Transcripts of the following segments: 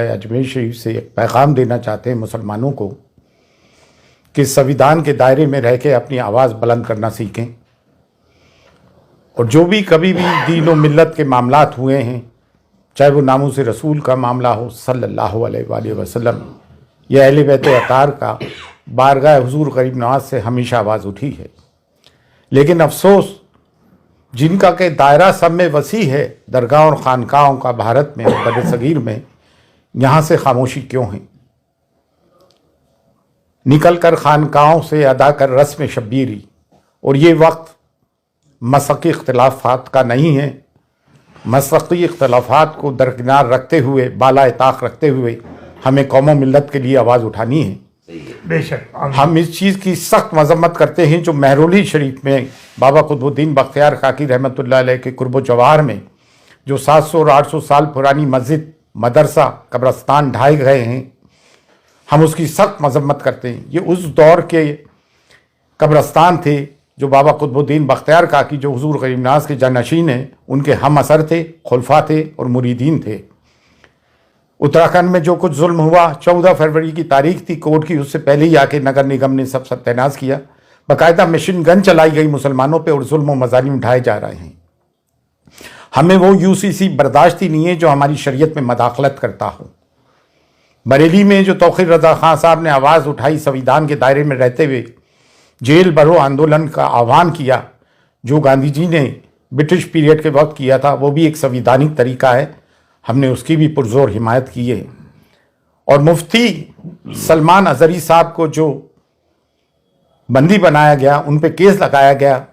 अजमेर शरीफ से एक पैगाम देना चाहते हैं मुसलमानों को कि संविधान के दायरे में रह के अपनी आवाज़ बुलंद करना सीखें और जो भी कभी भी दीन और मिल्लत के मामलात हुए हैं, चाहे वो नामूस रसूल का मामला हो सल्लल्लाहु अलैहि वसल्लम या अहले बैत अतार का, बारगाह हुजूर गरीब नवाज से हमेशा आवाज़ उठी है। लेकिन अफसोस जिनका के दायरा सब में वसी है, दरगाह और खानकाहों का भारत में और बड़े सगीर में, यहाँ से खामोशी क्यों है? निकल कर खानकाहों से अदा कर रस्म शब्बीरी। और ये वक्त मसक़ी इख्तिलाफ़ात का नहीं है। मसक़ी इख्तिलाफ़ात को दरकिनार रखते हुए, बाला ताक़ रखते हुए हमें कौम मिल्लत के लिए आवाज़ उठानी है। बेशक हम इस चीज़ की सख्त मजम्मत करते हैं जो महरौली शरीफ में बाबा कुतुबुद्दीन बख्तियार काकी रहमतुल्लाह अलैह के कुर्ब जवाहर में जो 700 और 800 साल पुरानी मस्जिद, मदरसा, कब्रस्तान ढाए गए हैं, हम उसकी सख्त मजम्मत करते हैं। ये उस दौर के कब्रस्तान थे जो बाबा कुतुबुद्दीन बख्तियार काकी, जो हुजूर गरीब नवाज के जानशीन हैं, उनके हम असर थे, खुलफा थे और मुरीदीन थे। उत्तराखंड में जो कुछ जुल्म हुआ, 14 फरवरी की तारीख थी कोर्ट की, उससे पहले ही आके नगर निगम ने सब सत्यानाश किया। बाकायदा मशीन गन चलाई गई मुसलमानों पे और जुल्म मजालिम उठाए जा रहे हैं। हमें वो यूसीसी बर्दाश्त ही नहीं है जो हमारी शरीयत में मदाखलत करता हो। बरेली में जो तौक़ीर रज़ा खान साहब ने आवाज़ उठाई, संविधान के दायरे में रहते हुए जेल भरो आंदोलन का आह्वान किया, जो गांधी जी ने ब्रिटिश पीरियड के वक्त किया था, वो भी एक संविधानिक तरीका है। हमने उसकी भी पुरजोर हिमायत की है। और मुफ्ती सलमान अज़हरी साहब को जो बंदी बनाया गया, उन पे केस लगाया गया,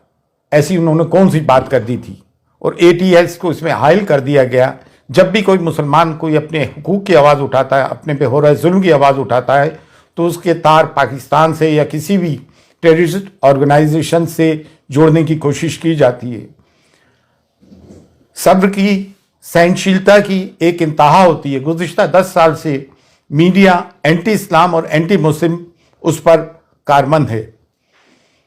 ऐसी उन्होंने कौन सी बात कर दी थी? और ATS को इसमें हायल कर दिया गया। जब भी कोई मुसलमान कोई अपने हुकूक की आवाज़ उठाता है, अपने पे हो रहे जुल्म की आवाज़ उठाता है, तो उसके तार पाकिस्तान से या किसी भी टेररिस्ट ऑर्गेनाइजेशन से जोड़ने की कोशिश की जाती है। सब्र की, सहनशीलता की एक इंतहा होती है। गुज़िश्ता 10 साल से मीडिया एंटी इस्लाम और एंटी मुस्लिम उस पर कारमंद है।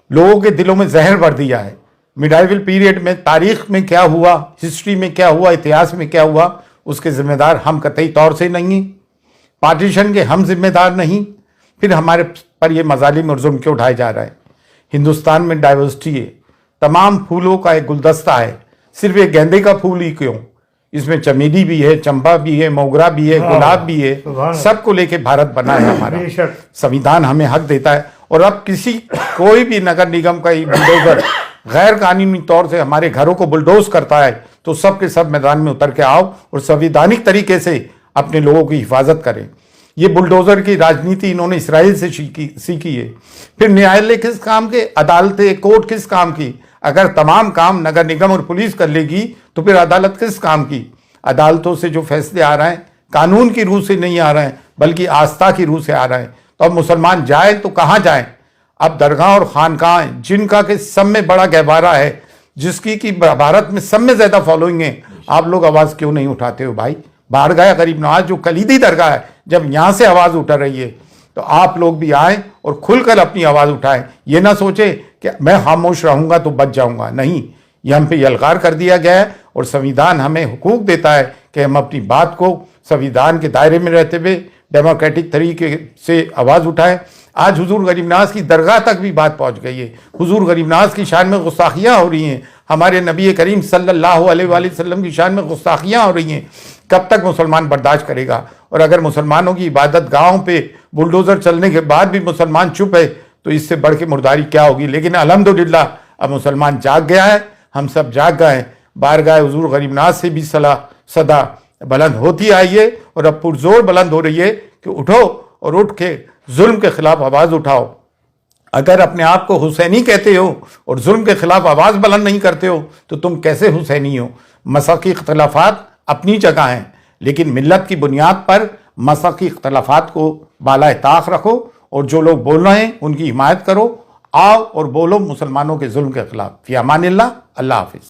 लोगों के दिलों में जहर भर दिया है। मिडाइवल पीरियड में तारीख में क्या हुआ, हिस्ट्री में क्या हुआ, इतिहास में क्या हुआ, उसके ज़िम्मेदार हम कतई तौर से नहीं। पार्टीशन के हम जिम्मेदार नहीं। फिर हमारे पर ये मजालिम और जुल्म क्यों उठाए जा रहा है? हिंदुस्तान में डाइवर्सिटी है, तमाम फूलों का एक गुलदस्ता है। सिर्फ एक गेंदे का फूल ही क्यों? इसमें चमेली भी है, चंपा भी है, मोगरा भी है, गुलाब भी है। सबको लेके भारत बना है हमारा। संविधान हमें हक देता है। और अब किसी कोई भी नगर निगम का बुलडोजर गैर कानूनी तौर से हमारे घरों को बुलडोज करता है, तो सब के सब मैदान में उतर के आओ और संवैधानिक तरीके से अपने लोगों की हिफाजत करें। ये बुलडोजर की राजनीति इन्होंने इसराइल से सीखी है। फिर न्यायालय किस काम के, अदालतें, कोर्ट किस काम की? अगर तमाम काम नगर निगम और पुलिस कर लेगी तो फिर अदालत किस काम की? अदालतों से जो फैसले आ रहे हैं कानून की रूह से नहीं आ रहे हैं, बल्कि आस्था की रूह से आ रहे हैं। तो अब मुसलमान जाए तो कहाँ जाए? अब दरगाह और खानकाह जिनका के सब में बड़ा गहवारा है, जिसकी कि भारत में सब में ज़्यादा फॉलोइंग है, आप लोग आवाज़ क्यों नहीं उठाते हो भाई? बारगाह गरीब नवाज जो कलीदी दरगाह है, जब यहाँ से आवाज़ उठा रही है तो आप लोग भी आए और खुलकर अपनी आवाज़ उठाएं। ये ना सोचे कि मैं खामोश रहूँगा तो बच जाऊँगा। नहीं, ये हम पे यलगार कर दिया गया है और संविधान हमें हुकूक देता है कि हम अपनी बात को संविधान के दायरे में रहते हुए डेमोक्रेटिक तरीके से आवाज़ उठाएं। आज हुजूर गरीब नवाज की दरगाह तक भी बात पहुँच गई है। हुजूर गरीब नवाज की शान में गुस्ताखियाँ हो रही हैं, हमारे नबी करीम सल्लल्लाहु अलैहि वसल्लम की शान में गुस्ताखियाँ हो रही हैं। कब तक मुसलमान बर्दाश्त करेगा? और अगर मुसलमानों की इबादत गाहों पे बुलडोज़र चलने के बाद भी मुसलमान चुप है तो इससे बढ़ के मुर्दारी क्या होगी? लेकिन अल्हम्दुलिल्लाह अब मुसलमान जाग गया है, हम सब जाग गए हैं। बारगाह हुजूर गरीब नवाज से भी सदा बुलंद होती आई है और अब पुरजोर बुलंद हो रही है कि उठो और उठ के जुल्म के खिलाफ आवाज़ उठाओ। अगर अपने आप को हुसैनी कहते हो और जुल्म के खिलाफ आवाज़ बुलंद नहीं करते हो तो तुम कैसे हुसैनी हो? मसक़ी इख्तिलाफ़ात अपनी जगह हैं, लेकिन मिल्लत की बुनियाद पर मसक़ी इख्तिलाफ़ात को बाला ताक़ रखो और जो लोग बोल रहे हैं उनकी हिमायत करो। आओ और बोलो मुसलमानों के जुल्म के खिलाफ। फ़ी अमानिल्लाह। अल्लाह हाफ़िज़।